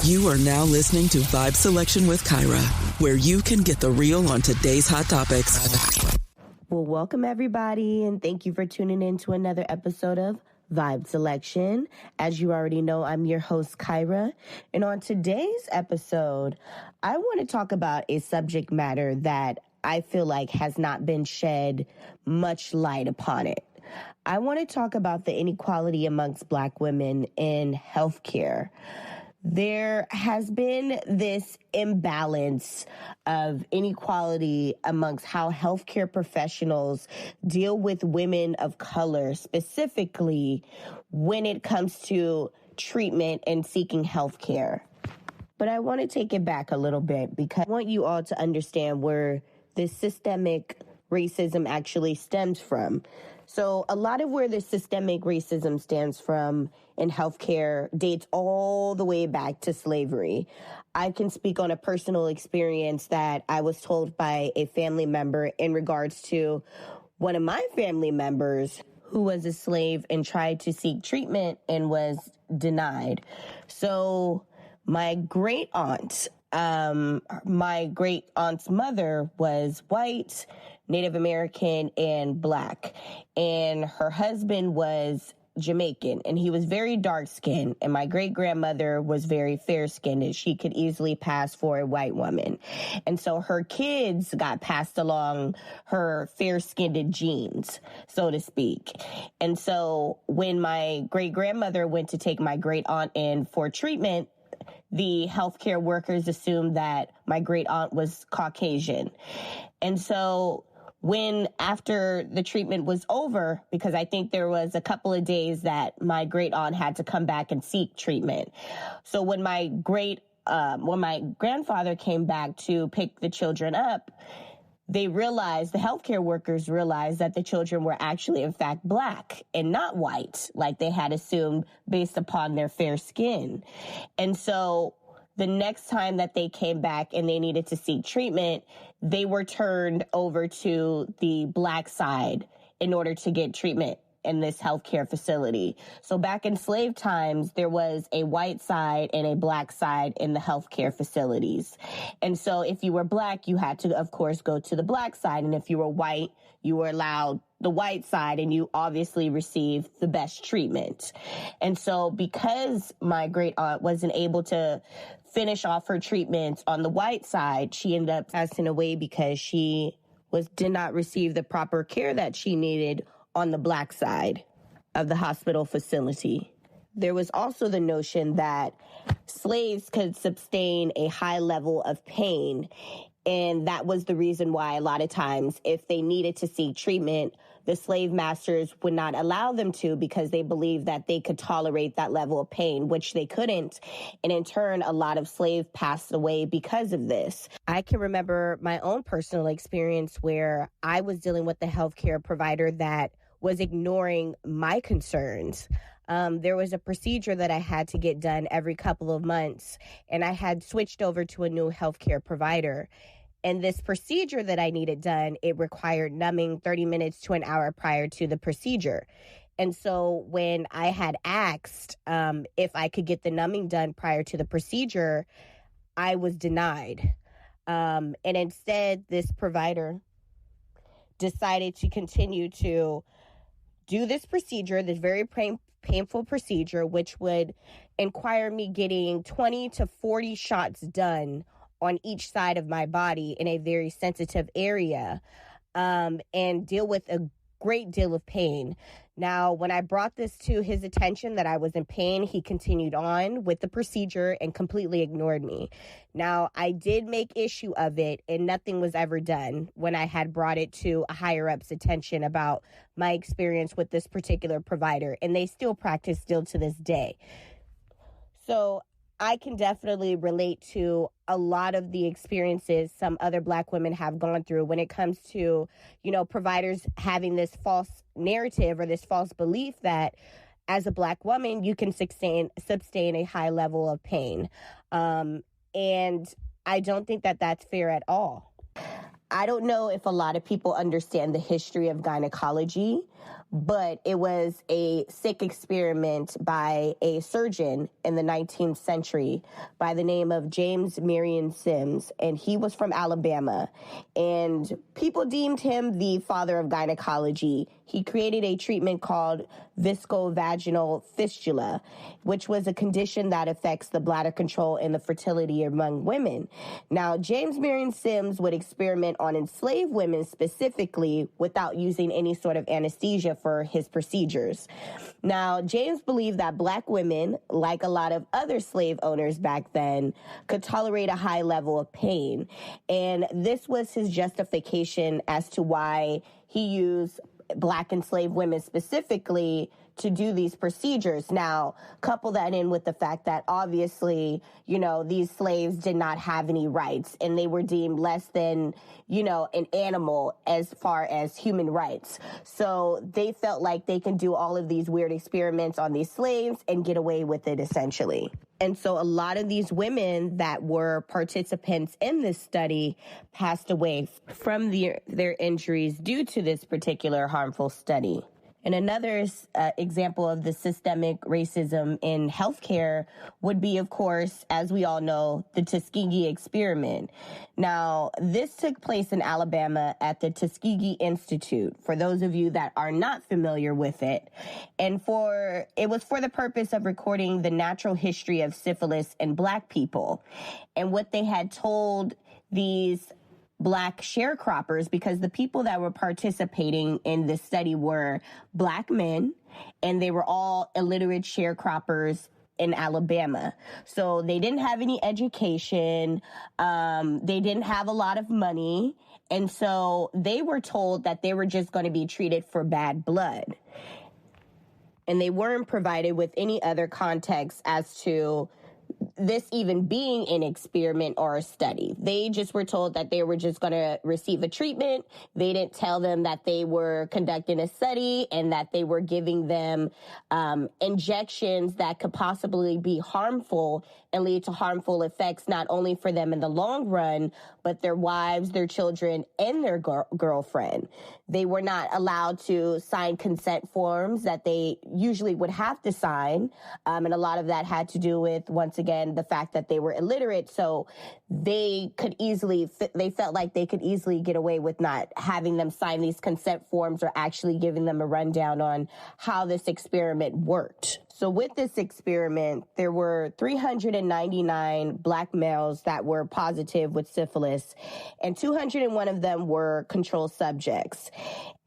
You are now listening to Vibe Selection with Kyra, where you can get the real on today's hot topics. Well, welcome everybody, and thank you for tuning in to another episode of Vibe Selection. As you already know, I'm your host, Kyra, and on today's episode, I want to talk about a subject matter that I feel like has not been shed much light upon it. I want to talk about the inequality amongst Black women in healthcare. There has been this imbalance of inequality amongst how healthcare professionals deal with women of color, specifically when it comes to treatment and seeking healthcare. But I want to take it back a little bit because I want you all to understand where this systemic racism actually stems from. So a lot of where the systemic racism stems from in healthcare dates all the way back to slavery. I can speak on a personal experience that I was told by a family member in regards to one of my family members who was a slave and tried to seek treatment and was denied. So my great aunt's mother was white, Native American, and Black. And her husband was Jamaican, and he was very dark-skinned. And my great-grandmother was very fair-skinned, and she could easily pass for a white woman. And so her kids got passed along her fair-skinned genes, so to speak. And so when my great-grandmother went to take my great-aunt in for treatment, the healthcare workers assumed that my great-aunt was Caucasian. And so when after the treatment was over, because I think there was a couple of days that my great aunt had to come back and seek treatment. So when my grandfather came back to pick the children up, the healthcare workers realized that the children were actually, in fact, Black and not white, like they had assumed based upon their fair skin. And so the next time that they came back and they needed to seek treatment, they were turned over to the Black side in order to get treatment in this healthcare facility. So back in slave times, there was a white side and a Black side in the healthcare facilities. And so if you were Black, you had to, of course, go to the Black side. And if you were white, you were allowed the white side, and you obviously received the best treatment. And so because my great aunt wasn't able to finish off her treatments on the white side, she ended up passing away because she did not receive the proper care that she needed on the Black side of the hospital facility. There was also the notion that slaves could sustain a high level of pain, and that was the reason why a lot of times if they needed to seek treatment, the slave masters would not allow them to because they believed that they could tolerate that level of pain, which they couldn't. And in turn, a lot of slaves passed away because of this. I can remember my own personal experience where I was dealing with a healthcare provider that was ignoring my concerns. There was a procedure that I had to get done every couple of months, and I had switched over to a new healthcare provider. And this procedure that I needed done, it required numbing 30 minutes to an hour prior to the procedure. And so when I had asked if I could get the numbing done prior to the procedure, I was denied. And instead, this provider decided to continue to do this procedure, this very painful procedure, which would require me getting 20 to 40 shots done on each side of my body in a very sensitive area, and deal with a great deal of pain. Now, when I brought this to his attention that I was in pain, he continued on with the procedure and completely ignored me. Now, I did make issue of it, and nothing was ever done when I had brought it to a higher-up's attention about my experience with this particular provider, and they still practice still to this day. So I can definitely relate to a lot of the experiences some other Black women have gone through when it comes to, providers having this false narrative or this false belief that as a Black woman, you can sustain a high level of pain. And I don't think that that's fair at all. I don't know if a lot of people understand the history of gynecology, but it was a sick experiment by a surgeon in the 19th century by the name of James Marion Sims, and he was from Alabama, and people deemed him the father of gynecology. He created a treatment called viscovaginal fistula, which was a condition that affects the bladder control and the fertility among women. Now, James Marion Sims would experiment on enslaved women specifically without using any sort of anesthesia for his procedures. Now, James believed that black women, like a lot of other slave owners back then, could tolerate a high level of pain. And this was his justification as to why he used black enslaved women specifically to do these procedures. Now, couple that in with the fact that obviously, these slaves did not have any rights and they were deemed less than, an animal as far as human rights. So they felt like they can do all of these weird experiments on these slaves and get away with it essentially. And so a lot of these women that were participants in this study passed away from their injuries due to this particular harmful study. And another example of the systemic racism in healthcare would be, of course, as we all know, the Tuskegee experiment. Now, this took place in Alabama at the Tuskegee Institute, for those of you that are not familiar with it. And it was for the purpose of recording the natural history of syphilis in black people. And what they had told these black sharecroppers, because the people that were participating in this study were black men, and they were all illiterate sharecroppers in Alabama. So they didn't have any education. They didn't have a lot of money. And so they were told that they were just going to be treated for bad blood. And they weren't provided with any other context as to this even being an experiment or a study. They just were told that they were just going to receive a treatment. They didn't tell them that they were conducting a study and that they were giving them injections that could possibly be harmful and lead to harmful effects, not only for them in the long run, but their wives, their children, and their girlfriend. They were not allowed to sign consent forms that they usually would have to sign. And a lot of that had to do with, once again, the fact that they were illiterate. So they felt like they could easily get away with not having them sign these consent forms or actually giving them a rundown on how this experiment worked. So with this experiment, there were 399 black males that were positive with syphilis, and 201 of them were control subjects.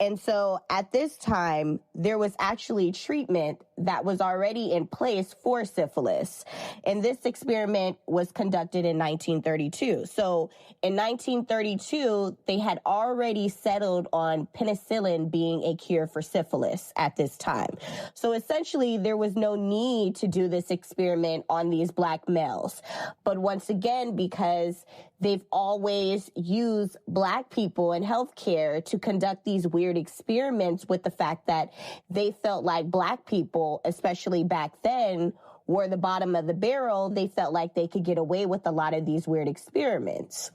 And so at this time, there was actually treatment that was already in place for syphilis. And this experiment was conducted in 1932. So in 1932, they had already settled on penicillin being a cure for syphilis at this time. So essentially, there was no need to do this experiment on these black males. But once again, because they've always used black people in healthcare to conduct these weird experiments with the fact that they felt like black people, especially back then, were the bottom of the barrel. They felt like they could get away with a lot of these weird experiments.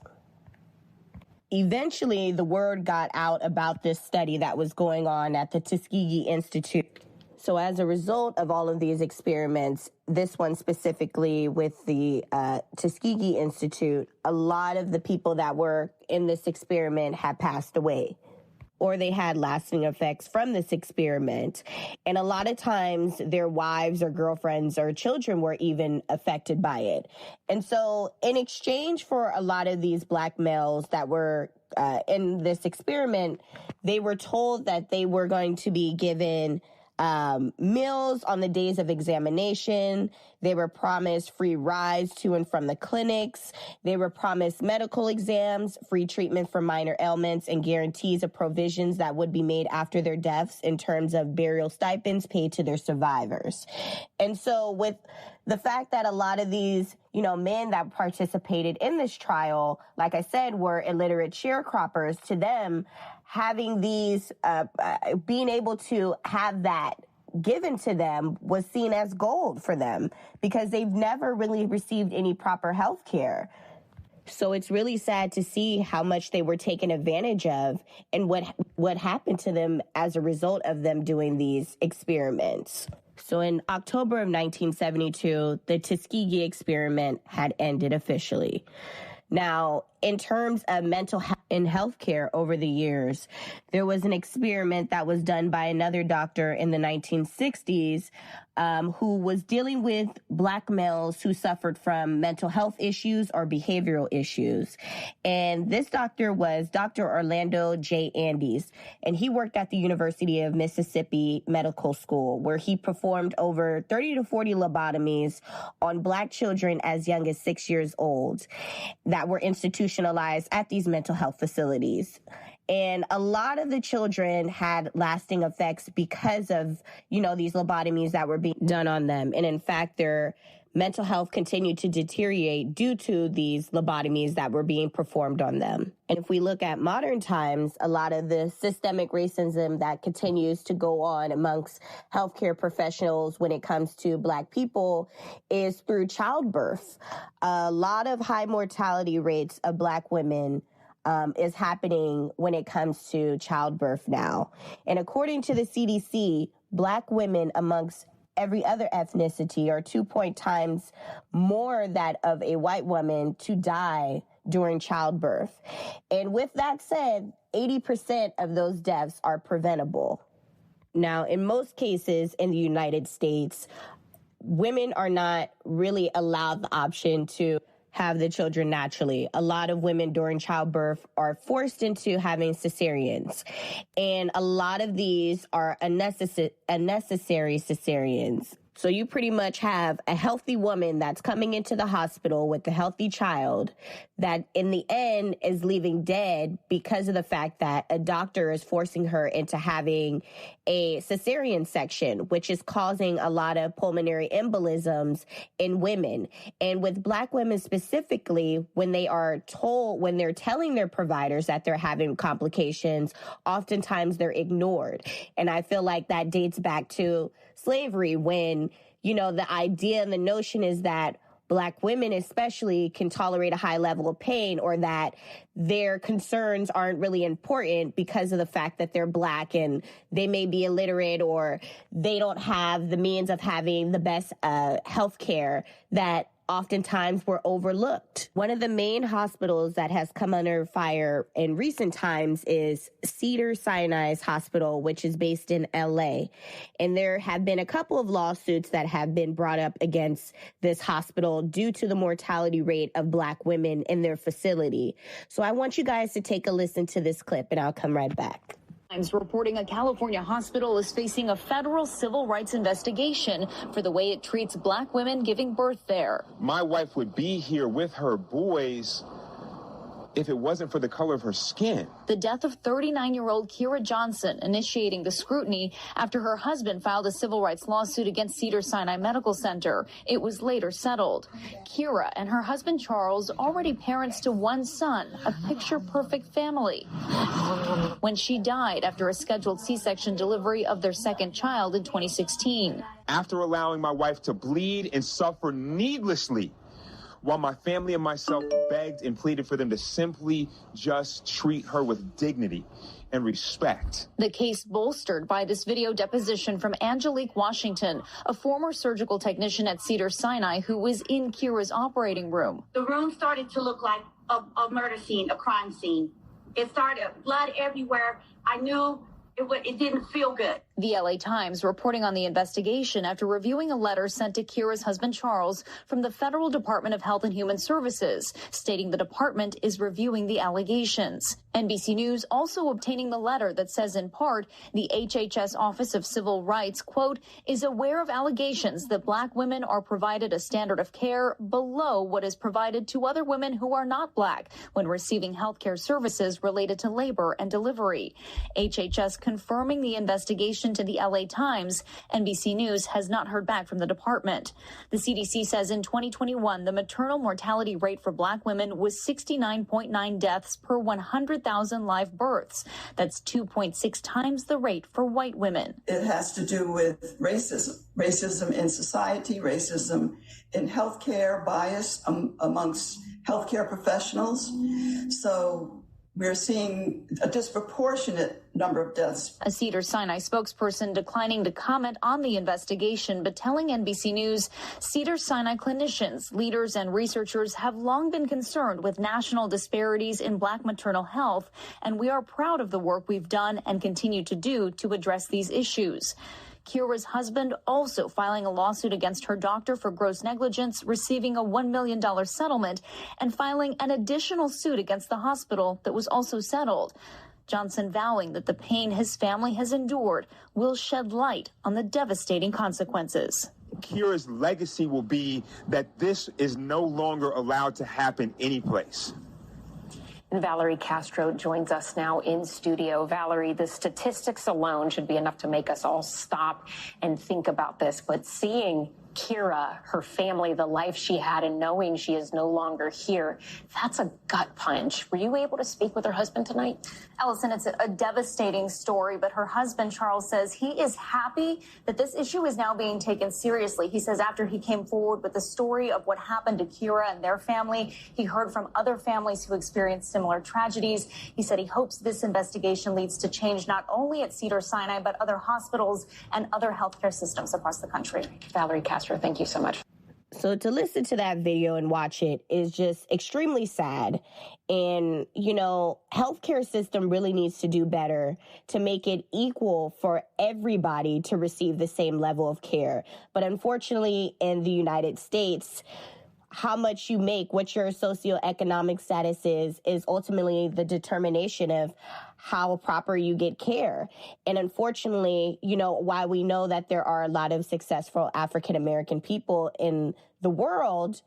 Eventually, the word got out about this study that was going on at the Tuskegee Institute. So as a result of all of these experiments, this one specifically with the Tuskegee Institute, a lot of the people that were in this experiment had passed away, or they had lasting effects from this experiment. And a lot of times their wives or girlfriends or children were even affected by it. And so in exchange for a lot of these black males that were in this experiment, they were told that they were going to be given meals on the days of examination. They were promised free rides to and from the clinics. They were promised medical exams, free treatment for minor ailments, and guarantees of provisions that would be made after their deaths in terms of burial stipends paid to their survivors. And so with the fact that a lot of these, men that participated in this trial, like I said, were illiterate sharecroppers, to them, having these, being able to have that given to them was seen as gold for them because they've never really received any proper health care. So it's really sad to see how much they were taken advantage of and what happened to them as a result of them doing these experiments. So in October of 1972, the Tuskegee experiment had ended officially. Now, in terms of mental health in healthcare over the years, there was an experiment that was done by another doctor in the 1960s who was dealing with Black males who suffered from mental health issues or behavioral issues. And this doctor was Dr. Orlando J. Andes, and he worked at the University of Mississippi Medical School, where he performed over 30 to 40 lobotomies on Black children as young as 6 years old that were institutionalized at these mental health facilities. And a lot of the children had lasting effects because of, these lobotomies that were being done on them. And in fact, their mental health continued to deteriorate due to these lobotomies that were being performed on them. And if we look at modern times, a lot of the systemic racism that continues to go on amongst healthcare professionals when it comes to Black people is through childbirth. A lot of high mortality rates of Black women is happening when it comes to childbirth now. And according to the CDC, Black women amongst every other ethnicity are 2 times more that of a white woman to die during childbirth. And with that said, 80% of those deaths are preventable. Now, in most cases in the United States, women are not really allowed the option to have the children naturally. A lot of women during childbirth are forced into having cesareans. And a lot of these are unnecessary cesareans. So you pretty much have a healthy woman that's coming into the hospital with a healthy child that in the end is leaving dead because of the fact that a doctor is forcing her into having a cesarean section, which is causing a lot of pulmonary embolisms in women. And with Black women specifically, when they're telling their providers that they're having complications, oftentimes they're ignored. And I feel like that dates back to slavery when, the idea and the notion is that Black women especially can tolerate a high level of pain, or that their concerns aren't really important because of the fact that they're Black and they may be illiterate or they don't have the means of having the best health care that oftentimes were overlooked. One of the main hospitals that has come under fire in recent times is Cedars-Sinai Hospital, which is based in LA. And there have been a couple of lawsuits that have been brought up against this hospital due to the mortality rate of Black women in their facility. So I want you guys to take a listen to this clip and I'll come right back. Reporting a California hospital is facing a federal civil rights investigation for the way it treats Black women giving birth there. My wife would be here with her boys if it wasn't for the color of her skin. The death of 39-year-old Kira Johnson initiating the scrutiny after her husband filed a civil rights lawsuit against Cedars-Sinai Medical Center. It was later settled. Kira and her husband Charles, already parents to one son, a picture-perfect family, when she died after a scheduled C-section delivery of their second child in 2016. After allowing my wife to bleed and suffer needlessly, while my family and myself begged and pleaded for them to simply just treat her with dignity and respect. The case bolstered by this video deposition from Angelique Washington, a former surgical technician at Cedars-Sinai who was in Kira's operating room. The room started to look like a murder scene, a crime scene. It started blood everywhere. I knew it didn't feel good. The LA Times reporting on the investigation after reviewing a letter sent to Kira's husband Charles from the Federal Department of Health and Human Services, stating the department is reviewing the allegations. NBC News also obtaining the letter that says in part, the HHS Office of Civil Rights, quote, is aware of allegations that Black women are provided a standard of care below what is provided to other women who are not Black when receiving health care services related to labor and delivery. HHS confirming the investigation investigation to the LA Times, NBC News has not heard back from the department. The CDC says in 2021, the maternal mortality rate for Black women was 69.9 deaths per 100,000 live births. That's 2.6 times the rate for white women. It has to do with racism in society, racism in healthcare, bias amongst healthcare professionals. So we're seeing a disproportionate number of deaths. A Cedars-Sinai spokesperson declining to comment on the investigation, but telling NBC News Cedars-Sinai clinicians, leaders, and researchers have long been concerned with national disparities in Black maternal health, and we are proud of the work we've done and continue to do to address these issues. Kira's husband also filing a lawsuit against her doctor for gross negligence, receiving a $1 million settlement, and filing an additional suit against the hospital that was also settled. Johnson vowing that the pain his family has endured will shed light on the devastating consequences. Kira's legacy will be that this is no longer allowed to happen anyplace. And Valerie Castro joins us now in studio. Valerie, the statistics alone should be enough to make us all stop and think about this. But seeing Kira, her family, the life she had, and knowing she is no longer here, that's a gut punch. Were you able to speak with her husband tonight? Allison, it's a devastating story, but her husband, Charles, says he is happy that this issue is now being taken seriously. He says after he came forward with the story of what happened to Kira and their family, he heard from other families who experienced similar tragedies. He said he hopes this investigation leads to change not only at Cedars-Sinai, but other hospitals and other healthcare systems across the country. Valerie Castro, thank you so much. So to listen to that video and watch it is just extremely sad. And, you know, healthcare system really needs to do better to make it equal for everybody to receive the same level of care. But unfortunately, in the United States, how much you make, what your socioeconomic status is ultimately the determination of how proper you get care. And unfortunately, you know, while we know that there are a lot of successful African-American people in the world,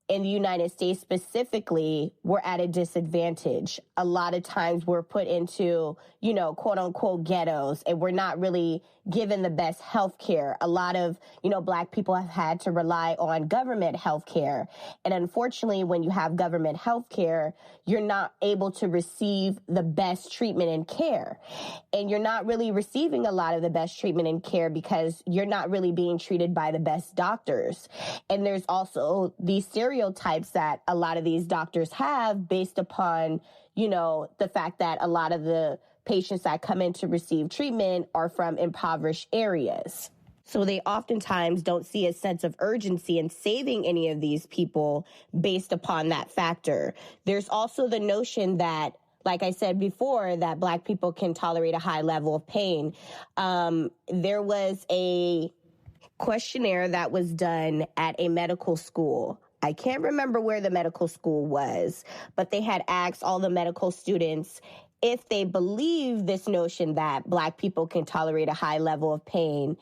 in the United States specifically, we're at a disadvantage. A lot of times we're put into, you know, quote unquote ghettos, and we're not really given the best health care. A lot of, you know, Black people have had to rely on government health care. And unfortunately, when you have government health care, you're not able to receive the best treatment and care. And you're not really receiving a lot of the best treatment and care because you're not really being treated by the best doctors. And there's also these stereotypes that a lot of these doctors have based upon, you know, the fact that a lot of the patients that come in to receive treatment are from impoverished areas. So they oftentimes don't see a sense of urgency in saving any of these people based upon that factor. There's also the notion that, like I said before, that Black people can tolerate a high level of pain. There was a questionnaire that was done at a medical school. I can't remember where the medical school was, but they had asked all the medical students if they believe this notion that Black people can tolerate a high level of pain.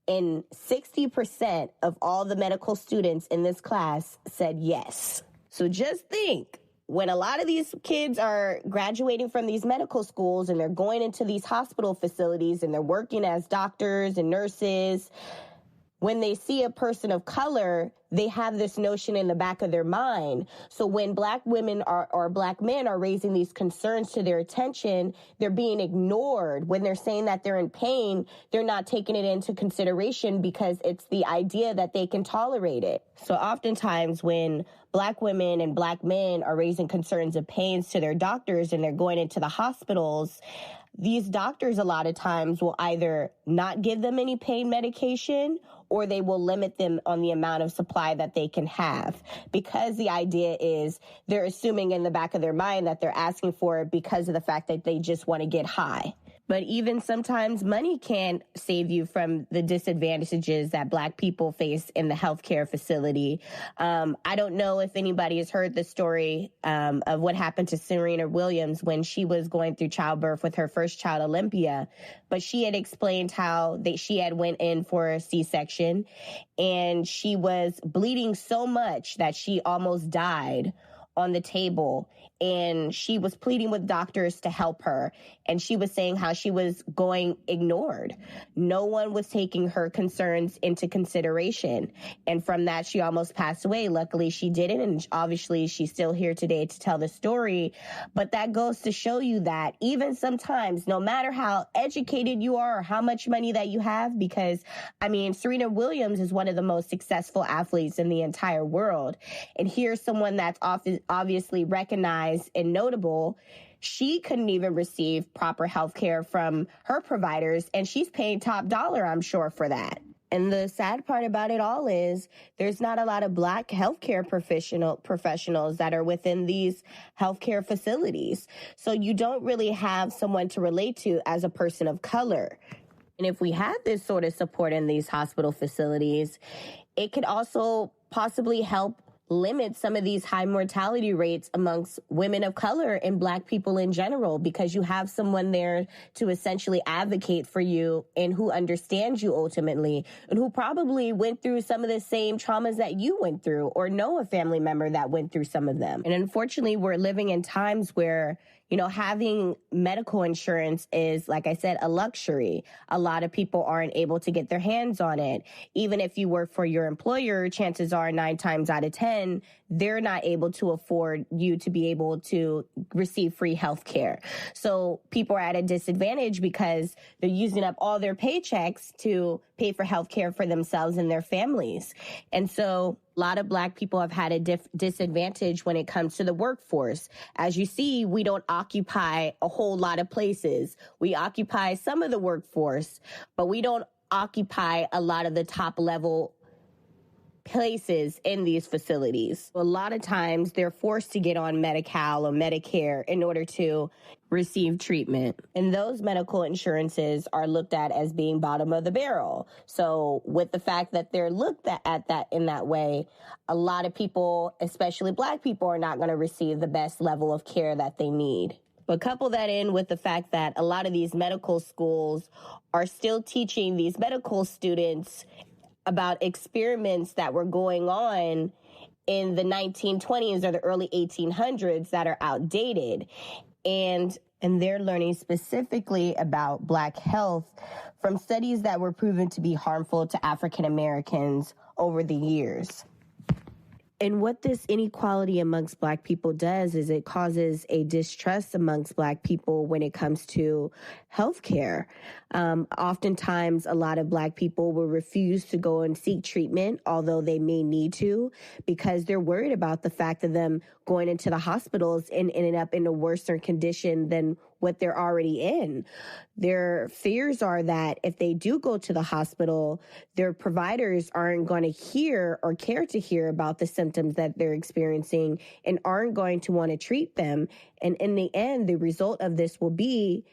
And 60% of all the medical students in this class said yes. So just think, when a lot of these kids are graduating from these medical schools and they're going into these hospital facilities and they're working as doctors and nurses, when they see a person of color, they have this notion in the back of their mind. So when Black women or Black men are raising these concerns to their attention, they're being ignored. When they're saying that they're in pain, they're not taking it into consideration because it's the idea that they can tolerate it. So oftentimes when Black women and Black men are raising concerns of pains to their doctors and they're going into the hospitals, these doctors a lot of times will either not give them any pain medication or they will limit them on the amount of supply that they can have, because the idea is they're assuming in the back of their mind that they're asking for it because of the fact that they just want to get high. But even sometimes money can save you from the disadvantages that Black people face in the healthcare facility. I don't know if anybody has heard the story of what happened to Serena Williams when she was going through childbirth with her first child, Olympia. But she had explained how she had went in for a C-section and she was bleeding so much that she almost died on the table. and she was pleading with doctors to help her. And she was saying how she was going ignored. No one was taking her concerns into consideration. And from that, she almost passed away. Luckily, she didn't. And obviously, she's still here today to tell the story. But that goes to show you that even sometimes, no matter how educated you are or how much money that you have, because, I mean, Serena Williams is one of the most successful athletes in the entire world. And here's someone that's obviously recognized and notable. She couldn't even receive proper health care from her providers, and she's paying top dollar, I'm sure, for that. And the sad part about it all is there's not a lot of Black healthcare professionals that are within these healthcare facilities. So you don't really have someone to relate to as a person of color. And if we had this sort of support in these hospital facilities, it could also possibly help limit some of these high mortality rates amongst women of color and Black people in general, because you have someone there to essentially advocate for you and who understands you ultimately, and who probably went through some of the same traumas that you went through or know a family member that went through some of them. And unfortunately, we're living in times where, you know, having medical insurance is, like I said, a luxury. A lot of people aren't able to get their hands on it. Even if you work for your employer, chances are 9 times out of 10, they're not able to afford you to be able to receive free health care. So people are at a disadvantage because they're using up all their paychecks to pay for health care for themselves and their families. And so a lot of Black people have had a disadvantage when it comes to the workforce. As you see, we don't occupy a whole lot of places. We occupy some of the workforce, but we don't occupy a lot of the top level places in these facilities. A lot of times they're forced to get on Medi-Cal or Medicare in order to receive treatment. And those medical insurances are looked at as being bottom of the barrel. So with the fact that they're looked at that in that way, a lot of people, especially Black people, are not going to receive the best level of care that they need. But couple that in with the fact that a lot of these medical schools are still teaching these medical students about experiments that were going on in the 1920s or the early 1800s that are outdated. And they're learning specifically about Black health from studies that were proven to be harmful to African Americans over the years. And what this inequality amongst Black people does is it causes a distrust amongst Black people when it comes to healthcare. Oftentimes, a lot of Black people will refuse to go and seek treatment, although they may need to, because they're worried about the fact of them going into the hospitals and ending up in a worse condition than what they're already in. Their fears are that if they do go to the hospital, their providers aren't going to hear or care to hear about the symptoms that they're experiencing and aren't going to want to treat them. And in the end, the result of this will be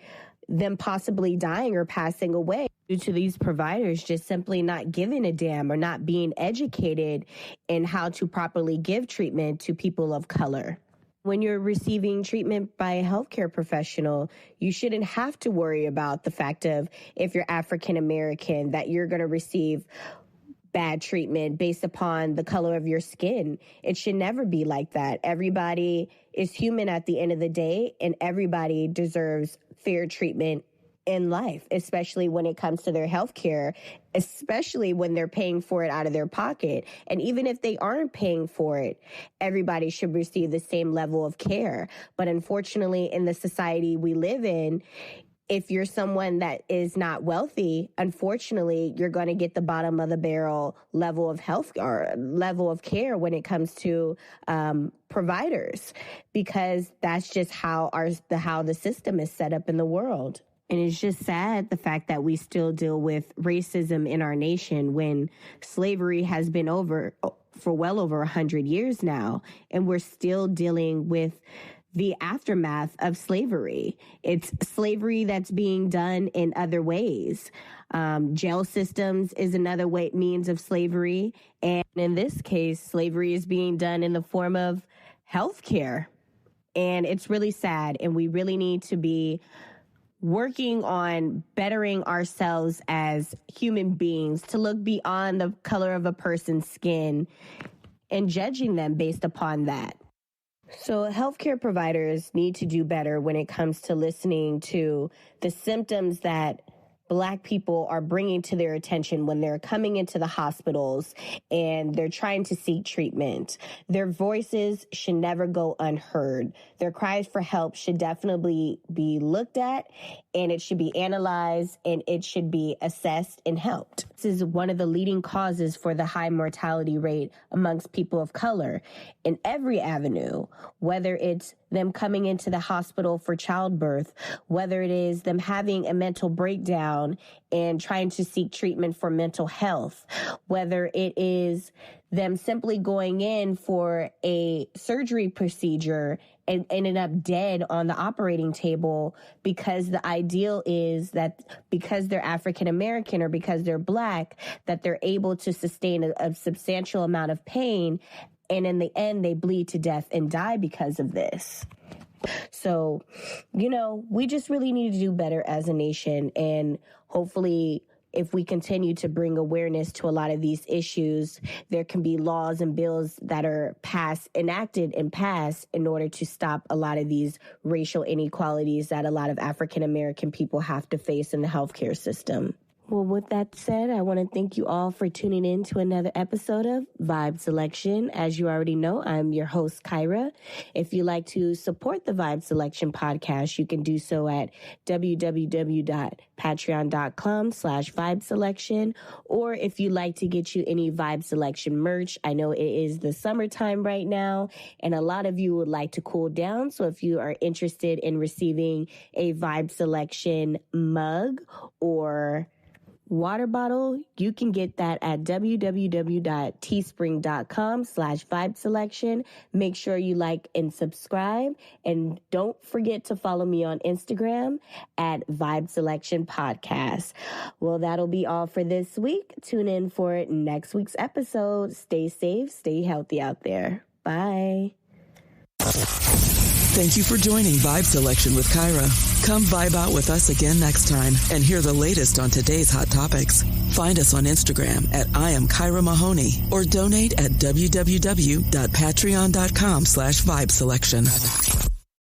them possibly dying or passing away due to these providers just simply not giving a damn or not being educated in how to properly give treatment to people of color. When you're receiving treatment by a healthcare professional, you shouldn't have to worry about the fact of if you're African American that you're going to receive bad treatment based upon the color of your skin. It should never be like that. Everybody is human at the end of the day, and everybody deserves fair treatment in life, especially when it comes to their health care, especially when they're paying for it out of their pocket. And even if they aren't paying for it, everybody should receive the same level of care. But unfortunately, in the society we live in, if you're someone that is not wealthy, unfortunately, you're going to get the bottom of the barrel level of health or level of care when it comes to providers, because that's just how the system is set up in the world. And it's just sad, the fact that we still deal with racism in our nation when slavery has been over for well over 100 years now, and we're still dealing with the aftermath of slavery. It's slavery that's being done in other ways. Jail systems is another means of slavery. And in this case, slavery is being done in the form of healthcare. And it's really sad. And we really need to be working on bettering ourselves as human beings, to look beyond the color of a person's skin and judging them based upon that. So healthcare providers need to do better when it comes to listening to the symptoms that Black people are bringing to their attention when they're coming into the hospitals and they're trying to seek treatment. Their voices should never go unheard. Their cries for help should definitely be looked at, and it should be analyzed, and it should be assessed and helped. This is one of the leading causes for the high mortality rate amongst people of color in every avenue, whether it's them coming into the hospital for childbirth, whether it is them having a mental breakdown and trying to seek treatment for mental health, whether it is them simply going in for a surgery procedure and ended up dead on the operating table because the ideal is that because they're African American or because they're Black, that they're able to sustain a substantial amount of pain. And in the end, they bleed to death and die because of this. So, we just really need to do better as a nation. And hopefully, if we continue to bring awareness to a lot of these issues, there can be laws and bills that are enacted and passed in order to stop a lot of these racial inequalities that a lot of African American people have to face in the healthcare system. Well, with that said, I want to thank you all for tuning in to another episode of Vibe Selection. As you already know, I'm your host, Kyra. If you'd like to support the Vibe Selection podcast, you can do so at www.patreon.com/vibeselection. Or if you'd like to get you any Vibe Selection merch, I know it is the summertime right now, and a lot of you would like to cool down. So if you are interested in receiving a Vibe Selection mug or water bottle, you can get that at www.teespring.com/vibeselection. Make sure you like and subscribe, and don't forget to follow me on Instagram at Vibeselectionpodcast. Well, that'll be all for this week. Tune in for next week's episode. Stay safe, stay healthy out there. Bye. Thank you for joining Vibe Selection with Kyra. Come vibe out with us again next time and hear the latest on today's hot topics. Find us on Instagram at I am Kyra Mahoney or donate at www.patreon.com/vibeselection.